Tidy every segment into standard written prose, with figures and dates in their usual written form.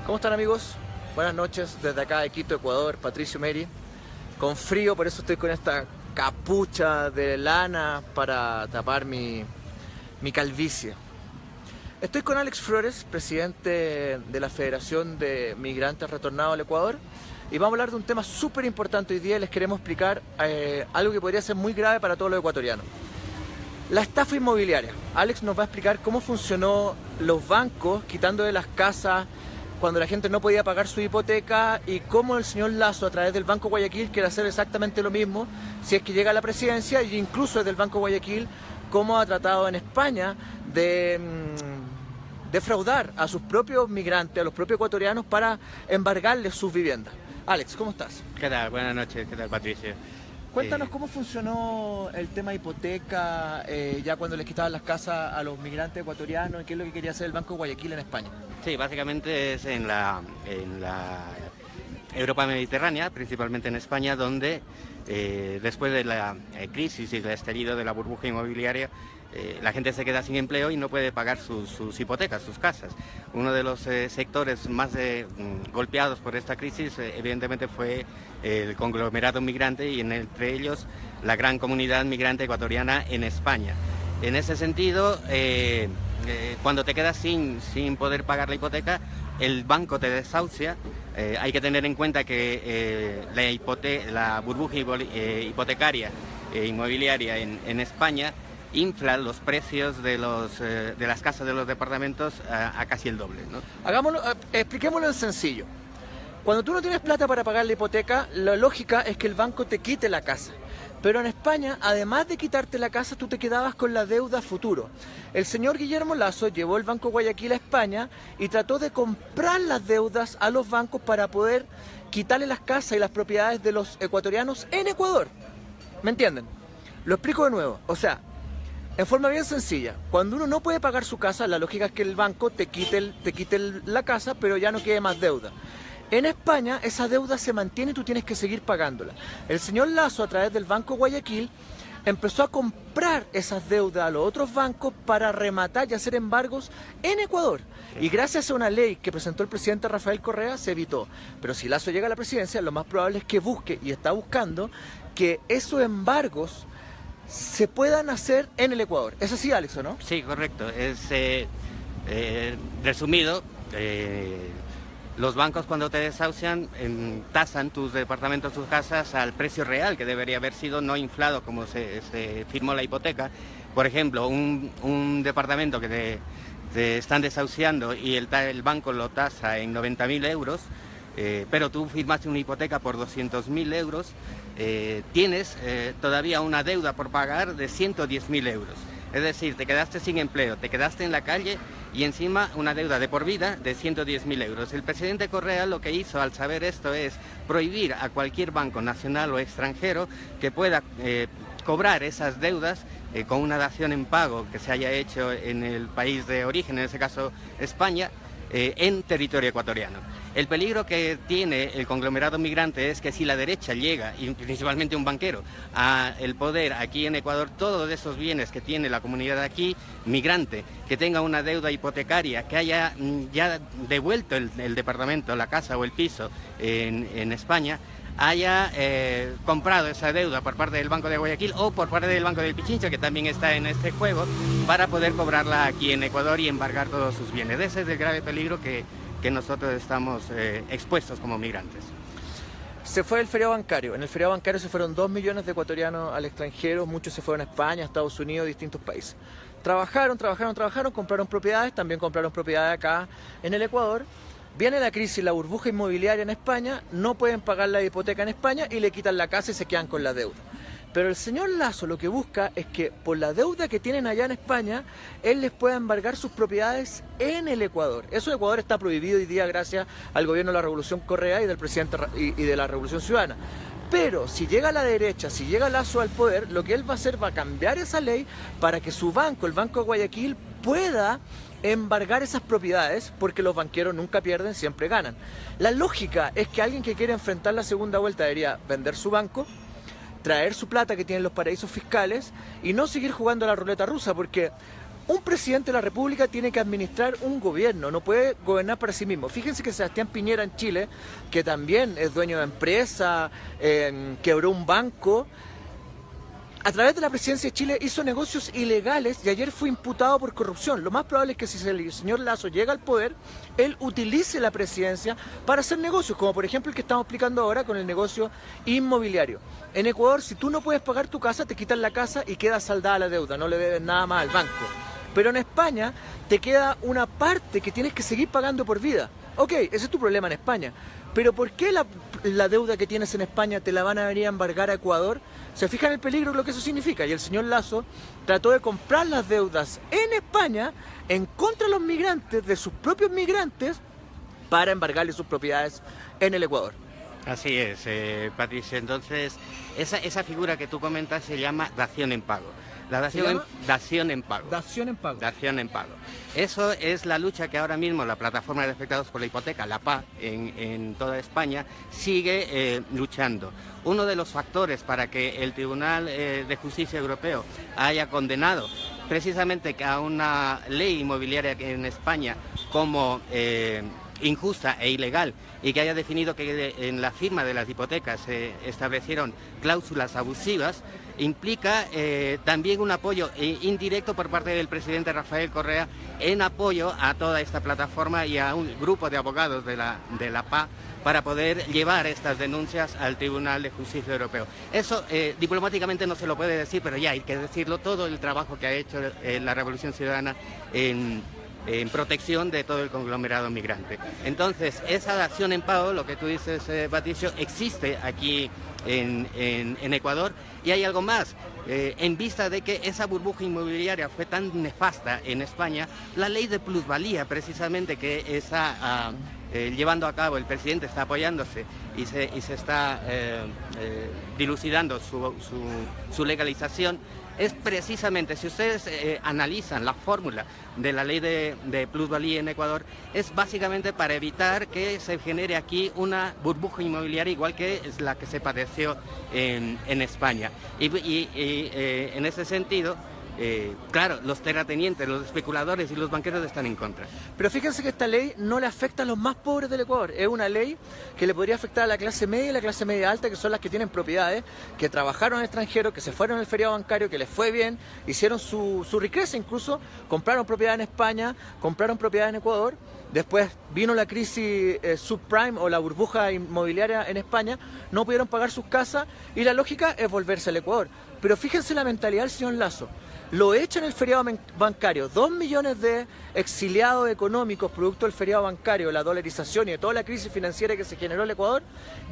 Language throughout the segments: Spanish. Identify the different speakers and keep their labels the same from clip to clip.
Speaker 1: ¿Cómo están, amigos? Buenas noches desde acá de Quito, Ecuador, Patricio Meri. Con frío, por eso estoy con esta capucha de lana para tapar mi calvicie. Estoy con Alex Flores, presidente de la Federación de Migrantes Retornados al Ecuador, y vamos a hablar de un tema súper importante hoy día y les queremos explicar algo que podría ser muy grave para todos los ecuatorianos. La estafa inmobiliaria. Alex nos va a explicar cómo funcionó los bancos quitando de las casas cuando la gente no podía pagar su hipoteca y cómo el señor Lasso, a través del Banco Guayaquil, quiere hacer exactamente lo mismo si es que llega a la presidencia, y incluso desde el Banco Guayaquil, cómo ha tratado en España de defraudar a sus propios migrantes, a los propios ecuatorianos, para embargarles sus viviendas. Alex, ¿cómo estás?
Speaker 2: ¿Qué tal? Buenas noches, ¿qué tal, Patricio?
Speaker 1: Cuéntanos cómo funcionó el tema de hipoteca, ya cuando les quitaban las casas a los migrantes ecuatorianos, y qué es lo que quería hacer el Banco Guayaquil en España.
Speaker 2: Sí, básicamente es en la Europa mediterránea, principalmente en España, donde después de la crisis y el estallido de la burbuja inmobiliaria, la gente se queda sin empleo y no puede pagar sus hipotecas, sus casas. Uno de los sectores más golpeados por esta crisis, evidentemente, fue el conglomerado migrante, y entre ellos la gran comunidad migrante ecuatoriana en España. En ese sentido, cuando te quedas sin poder pagar la hipoteca, el banco te desahucia. Hay que tener en cuenta que la burbuja hipotecaria inmobiliaria en España infla los precios de las casas, de los departamentos, a casi el doble, ¿no?
Speaker 1: Expliquémoslo en sencillo. Cuando tú no tienes plata para pagar la hipoteca, la lógica es que el banco te quite la casa. Pero en España, además de quitarte la casa, tú te quedabas con la deuda futuro. El señor Guillermo Lasso llevó el Banco Guayaquil a España y trató de comprar las deudas a los bancos para poder quitarle las casas y las propiedades de los ecuatorianos en Ecuador. ¿Me entienden? Lo explico de nuevo. O sea, en forma bien sencilla, cuando uno no puede pagar su casa, la lógica es que el banco te quite la casa, pero ya no quede más deuda. En España, esa deuda se mantiene y tú tienes que seguir pagándola. El señor Lasso, a través del Banco Guayaquil, empezó a comprar esas deudas a los otros bancos para rematar y hacer embargos en Ecuador. Y gracias a una ley que presentó el presidente Rafael Correa, se evitó. Pero si Lasso llega a la presidencia, lo más probable es que busque, y está buscando, que esos embargos se puedan hacer en el Ecuador. ¿Es así, Alex, o no?
Speaker 2: Sí, correcto. Resumido, los bancos, cuando te desahucian, tasan tus departamentos, tus casas, al precio real, que debería haber sido, no inflado como se firmó la hipoteca. Por ejemplo, un departamento que te están desahuciando y el banco lo tasa en 90.000 euros, pero tú firmaste una hipoteca por 200.000 euros, tienes todavía una deuda por pagar de 110.000 euros. Es decir, te quedaste sin empleo, te quedaste en la calle y encima una deuda de por vida de 110.000 euros. El presidente Correa lo que hizo al saber esto es prohibir a cualquier banco nacional o extranjero que pueda cobrar esas deudas con una dación en pago que se haya hecho en el país de origen, en ese caso España, en territorio ecuatoriano. El peligro que tiene el conglomerado migrante es que si la derecha llega, y principalmente un banquero, al poder aquí en Ecuador, todos esos bienes que tiene la comunidad aquí, migrante, que tenga una deuda hipotecaria, que haya ya devuelto el departamento, la casa o el piso en España, haya comprado esa deuda por parte del Banco de Guayaquil o por parte del Banco del Pichincha, que también está en este juego, para poder cobrarla aquí en Ecuador y embargar todos sus bienes. Ese es el grave peligro que nosotros estamos expuestos como migrantes.
Speaker 1: Se fue el feriado bancario. En el feriado bancario se fueron 2 millones de ecuatorianos al extranjero, muchos se fueron a España, a Estados Unidos, distintos países. Trabajaron, compraron propiedades, también compraron propiedades acá en el Ecuador. Viene la crisis, la burbuja inmobiliaria en España, no pueden pagar la hipoteca en España y le quitan la casa y se quedan con la deuda. Pero el señor Lasso lo que busca es que por la deuda que tienen allá en España, él les pueda embargar sus propiedades en el Ecuador. Eso en Ecuador está prohibido hoy día gracias al gobierno de la Revolución Correa y del presidente y de la Revolución Ciudadana. Pero si llega a la derecha, si llega Lasso al poder, lo que él va a hacer va a cambiar esa ley para que su banco, el Banco de Guayaquil, pueda embargar esas propiedades, porque los banqueros nunca pierden, siempre ganan. La lógica es que alguien que quiere enfrentar la segunda vuelta debería vender su banco, traer su plata que tienen los paraísos fiscales y no seguir jugando a la ruleta rusa, porque Un presidente de la República tiene que administrar un gobierno, no puede gobernar para sí mismo. Fíjense que Sebastián Piñera en Chile, que también es dueño de empresa, quebró un banco, a través de la presidencia de Chile hizo negocios ilegales y ayer fue imputado por corrupción. Lo más probable es que si el señor Lasso llega al poder, él utilice la presidencia para hacer negocios, como por ejemplo el que estamos explicando ahora con el negocio inmobiliario. En Ecuador, si tú no puedes pagar tu casa, te quitan la casa y queda saldada la deuda, no le debes nada más al banco. Pero en España te queda una parte que tienes que seguir pagando por vida. Ok, ese es tu problema en España. Pero ¿por qué la deuda que tienes en España te la van a venir a embargar a Ecuador? Se fijan el peligro de lo que eso significa. Y el señor Lasso trató de comprar las deudas en España en contra de los migrantes, de sus propios migrantes, para embargarle sus propiedades en el Ecuador.
Speaker 2: Así es, Patricia. Entonces, esa figura que tú comentas se llama dación en pago. La dación en pago.
Speaker 1: Dación en pago.
Speaker 2: Dación en pago. Eso es la lucha que ahora mismo la Plataforma de Afectados por la Hipoteca, la PA, en toda España, sigue luchando. Uno de los factores para que el Tribunal de Justicia Europeo haya condenado precisamente a una ley inmobiliaria en España como injusta e ilegal, y que haya definido que en la firma de las hipotecas se establecieron cláusulas abusivas, implica también un apoyo indirecto por parte del presidente Rafael Correa en apoyo a toda esta plataforma y a un grupo de abogados de la PA para poder llevar estas denuncias al Tribunal de Justicia Europeo. Eso diplomáticamente no se lo puede decir, pero ya hay que decirlo, todo el trabajo que ha hecho la Revolución Ciudadana en protección de todo el conglomerado migrante. Entonces, esa dación en pago, lo que tú dices, Patricio, existe aquí en Ecuador, y hay algo más. En vista de que esa burbuja inmobiliaria fue tan nefasta en España, la ley de plusvalía, precisamente, que está llevando a cabo, el presidente está apoyándose y se está dilucidando su legalización, es precisamente, si ustedes analizan la fórmula de la ley de plusvalía en Ecuador, es básicamente para evitar que se genere aquí una burbuja inmobiliaria igual que es la que se padeció en España. Y en ese sentido, claro, los terratenientes, los especuladores y los banqueros están en contra.
Speaker 1: Pero fíjense que esta ley no le afecta a los más pobres del Ecuador. Es una ley que le podría afectar a la clase media y la clase media alta, que son las que tienen propiedades, que trabajaron en el extranjero, que se fueron al feriado bancario, que les fue bien, hicieron su riqueza, incluso compraron propiedad en España, compraron propiedad en Ecuador. Después vino la crisis subprime o la burbuja inmobiliaria en España, no pudieron pagar sus casas y la lógica es volverse al Ecuador. Pero fíjense la mentalidad del señor Lasso. Lo echan el feriado bancario, 2 millones de exiliados económicos producto del feriado bancario, la dolarización y de toda la crisis financiera que se generó en el Ecuador,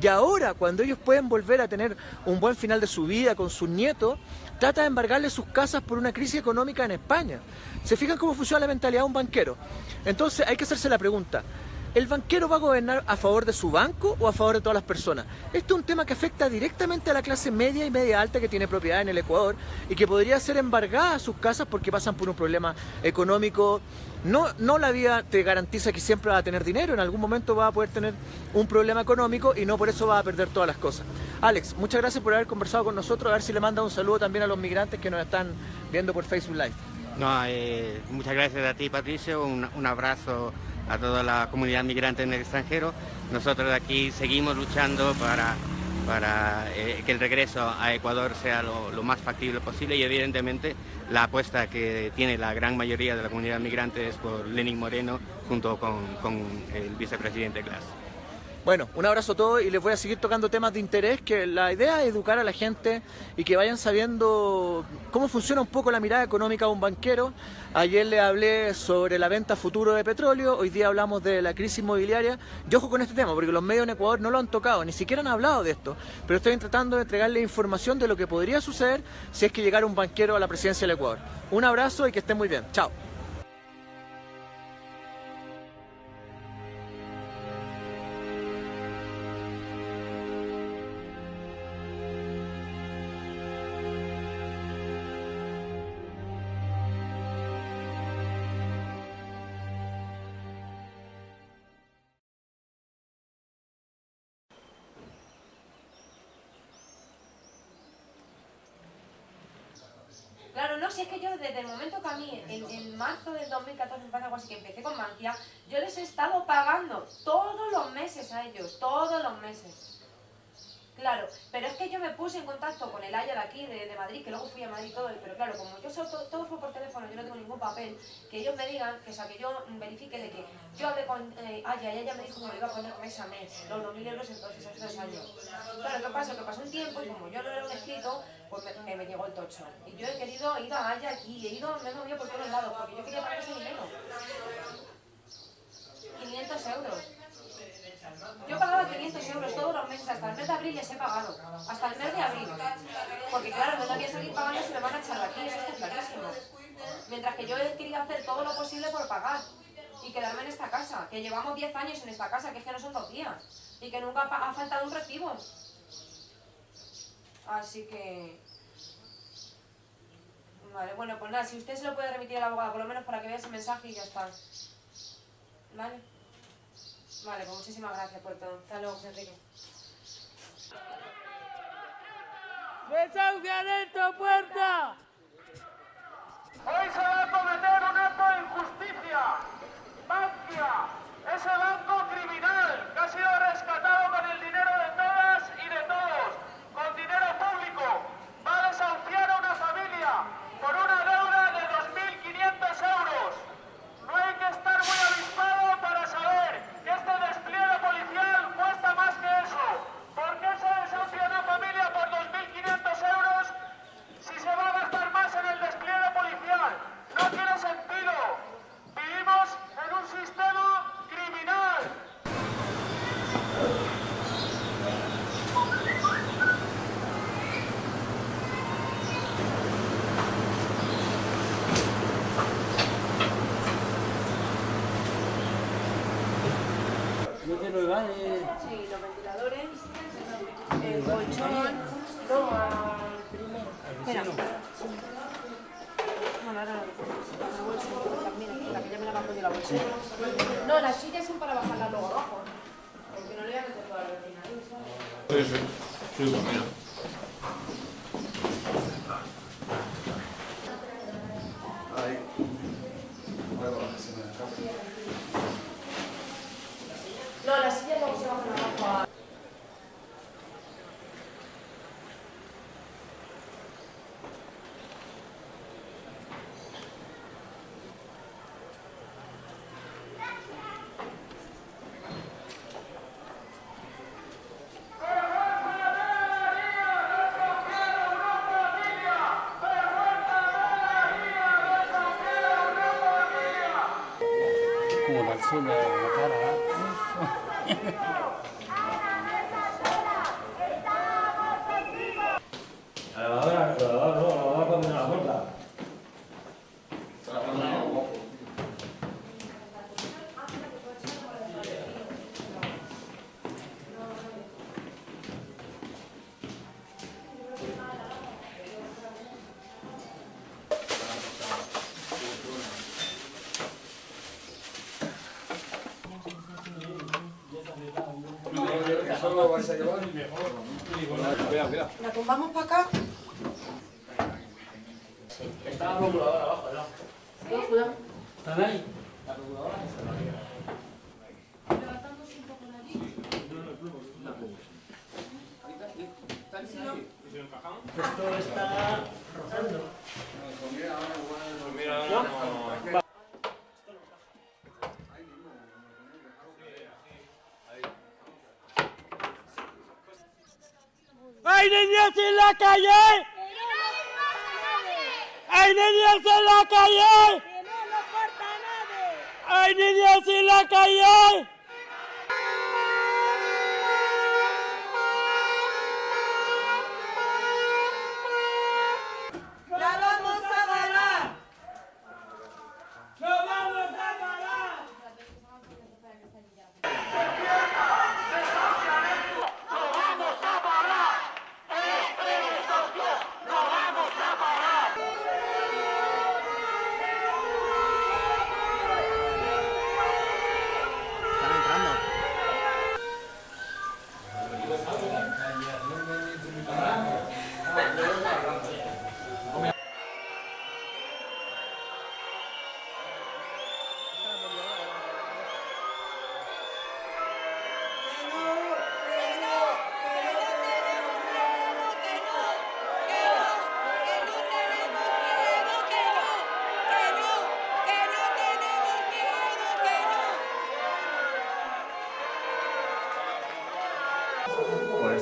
Speaker 1: y ahora cuando ellos pueden volver a tener un buen final de su vida con sus nietos, trata de embargarle sus casas por una crisis económica en España. ¿Se fijan cómo funciona la mentalidad de un banquero? Entonces hay que hacerse la pregunta: ¿el banquero va a gobernar a favor de su banco o a favor de todas las personas? Este es un tema que afecta directamente a la clase media y media alta que tiene propiedad en el Ecuador y que podría ser embargada a sus casas porque pasan por un problema económico. No la vida te garantiza que siempre va a tener dinero, en algún momento va a poder tener un problema económico y no por eso va a perder todas las cosas. Alex, muchas gracias por haber conversado con nosotros, a ver si le manda un saludo también a los migrantes que nos están viendo por Facebook Live.
Speaker 2: No, muchas gracias a ti, Patricio, un abrazo a toda la comunidad migrante en el extranjero. Nosotros de aquí seguimos luchando para que el regreso a Ecuador sea lo más factible posible, y evidentemente la apuesta que tiene la gran mayoría de la comunidad migrante es por Lenín Moreno junto con el vicepresidente Glass.
Speaker 1: Bueno, un abrazo a todos y les voy a seguir tocando temas de interés, que la idea es educar a la gente y que vayan sabiendo cómo funciona un poco la mirada económica de un banquero. Ayer les hablé sobre la venta futuro de petróleo, hoy día hablamos de la crisis inmobiliaria. Yo ojo con este tema porque los medios en Ecuador no lo han tocado, ni siquiera han hablado de esto, pero estoy tratando de entregarles información de lo que podría suceder si es que llegara un banquero a la presidencia del Ecuador. Un abrazo y que estén muy bien. Chao.
Speaker 3: Claro, no, si es que yo desde el momento que a mí, en marzo del 2014, me parece algo así, que empecé con Bankia, yo les he estado pagando todos los meses a ellos, todos los meses. Claro, pero es que yo me puse en contacto con el Haya de aquí, de Madrid, que luego fui a Madrid y todo, pero claro, como yo todo fue por teléfono, yo no tengo ningún papel, que ellos me digan, que, o sea, que yo verifique de que yo hablé con Haya y ella me dijo que me lo iba a poner mes a mes, los 2.000 euros entonces hace 2 años. Claro, ¿qué pasó? Que pasó un tiempo y como yo no era un escrito, pues me llegó el tocho. Y yo he ido a Haya aquí, me he movido por todos lados, porque yo quería pagar ese dinero. 500 euros. Yo pagaba 500 euros todos los meses, hasta el mes de abril les he pagado. Hasta el mes de abril. Porque claro, no voy a seguir pagando si me van a echar de aquí, eso está clarísimo. Mientras que yo he querido hacer todo lo posible por pagar y quedarme en esta casa, que llevamos 10 años en esta casa, que es que no son 2 días. Y que nunca ha faltado un recibo. Así que... Vale, bueno, pues nada, si usted se lo puede remitir al abogado, por lo menos para que vea ese mensaje y ya está. ¿Vale? Vale, pues muchísimas gracias por todo. Hasta luego, Enrique.
Speaker 4: ¡Desahucian esta puerta!
Speaker 5: Hoy se va a cometer un acto de injusticia. Bankia, ese banco criminal que ha sido rescatado con el dinero de todas y de todos, con dinero público, va a desahuciar a una familia por una deuda de 2.500 euros. No hay que estar muy avispado para saber que este despliegue policial cuesta más que eso. ¿Por qué se desahucia una familia por 2.500 euros si se va a gastar más en el despliegue policial? No tiene sentido. Vivimos en un sistema criminal.
Speaker 3: Sí, los ventiladores, el colchón, no, al primero. Espera. Bueno, ahora la bolsa también, la que ya me la bajo yo la bolsa. No, las sillas son para bajarlas luego abajo. Porque no le voy a meter toda la rutina ahí, ¿sabes?
Speaker 6: Sí, pues mira.
Speaker 7: Ahí. Bueno, se me acaba.
Speaker 3: No, las sillas luego se bajan abajo a...
Speaker 4: Como la zona de la cara.
Speaker 8: La lavadora cuando me la puerta.
Speaker 7: ¿Eso lo vais a llevar? Mira, mira.
Speaker 3: ¿La tumbamos para acá?
Speaker 8: Está la procuradora abajo, ¿no?
Speaker 3: Cuidado.
Speaker 8: ¿Están ahí? Esto está rozando.
Speaker 4: ¡Hay niños en la calle! ¡Hay niños en la calle! ¡Hay niños en la calle!
Speaker 3: ¡La vamos a ganar!
Speaker 4: ¡Lo vamos a ganar!
Speaker 2: Están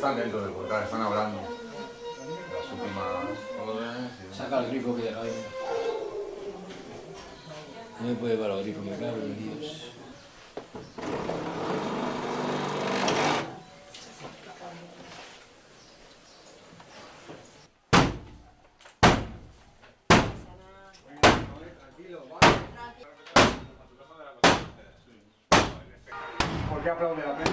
Speaker 7: están dentro del volcán, están hablando. Las últimas órdenes.
Speaker 6: Saca el grifo que deja ahí. No me puede llevar el grifo, me cago en Dios.
Speaker 7: ¿Por qué aplaude la prensa?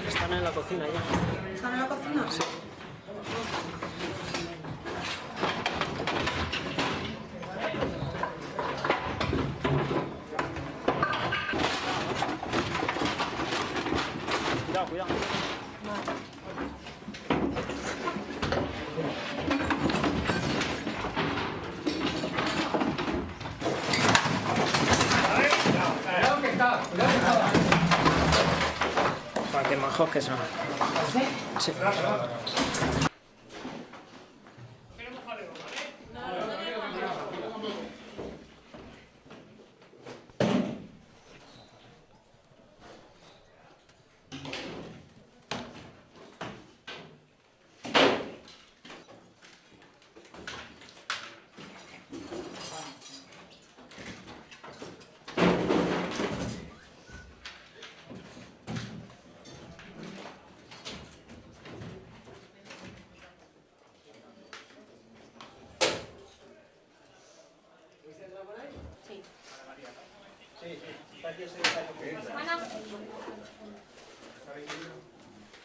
Speaker 8: Están en la cocina ya.
Speaker 9: ¿Están en la cocina? Sí.
Speaker 8: Cuidado, cuidado. Para que majos que son. Sí.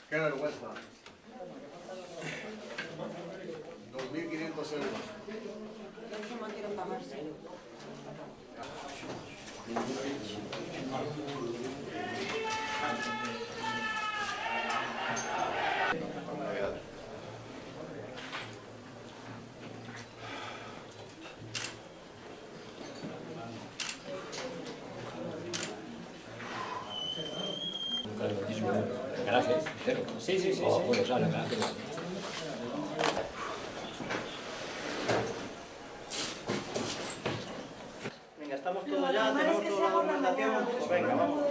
Speaker 7: Qué vergüenza. 2.500 euros.
Speaker 9: No quiero pagarse.
Speaker 6: ¿El garaje entero?
Speaker 8: Sí, sí, sí.
Speaker 6: O, bueno, claro, el garaje.
Speaker 8: Venga, estamos todos ya, tenemos toda la documentación. Pues venga, vamos.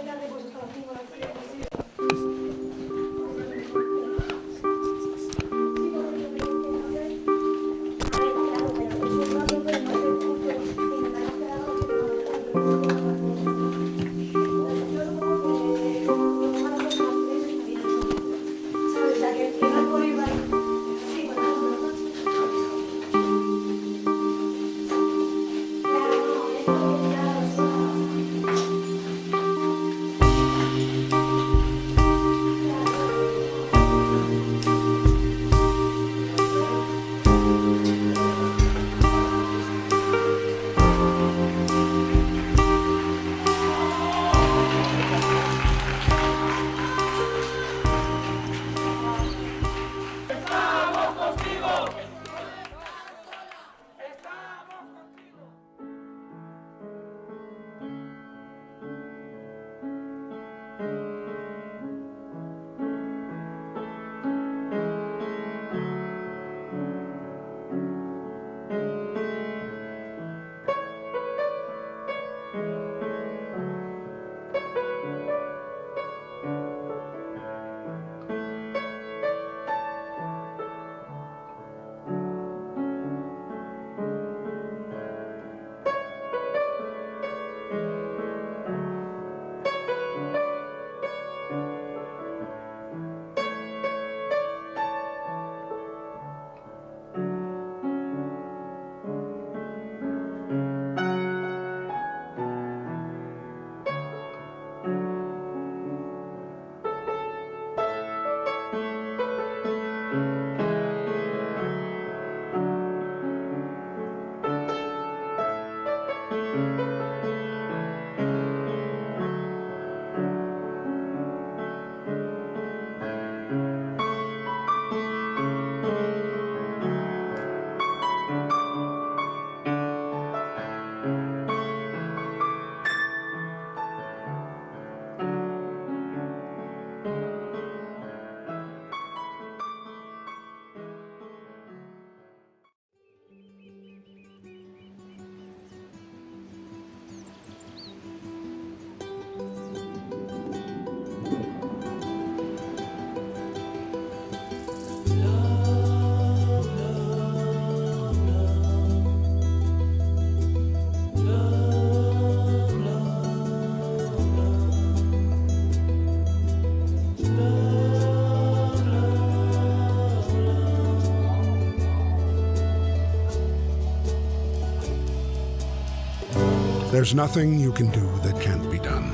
Speaker 10: There's nothing you can do that can't be done.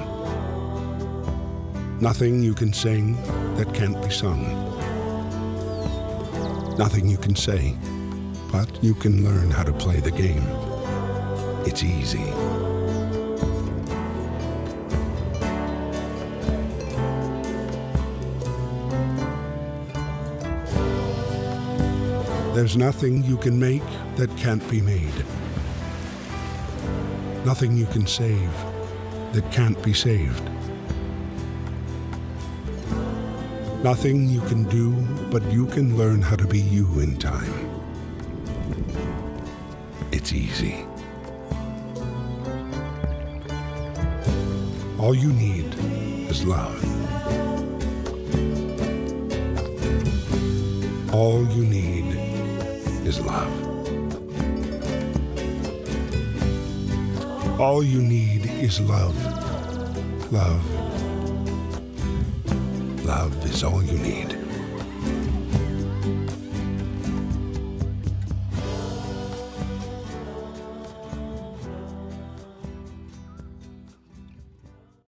Speaker 10: Nothing you can sing that can't be sung. Nothing you can say, but you can learn how to play the game. It's easy. There's nothing you can make that can't be made. Nothing you can save that can't be saved. Nothing you can do, but you can learn how to be you in time. It's easy. All you need is love. All you need is love. All you need is love. Love. Love is all you need.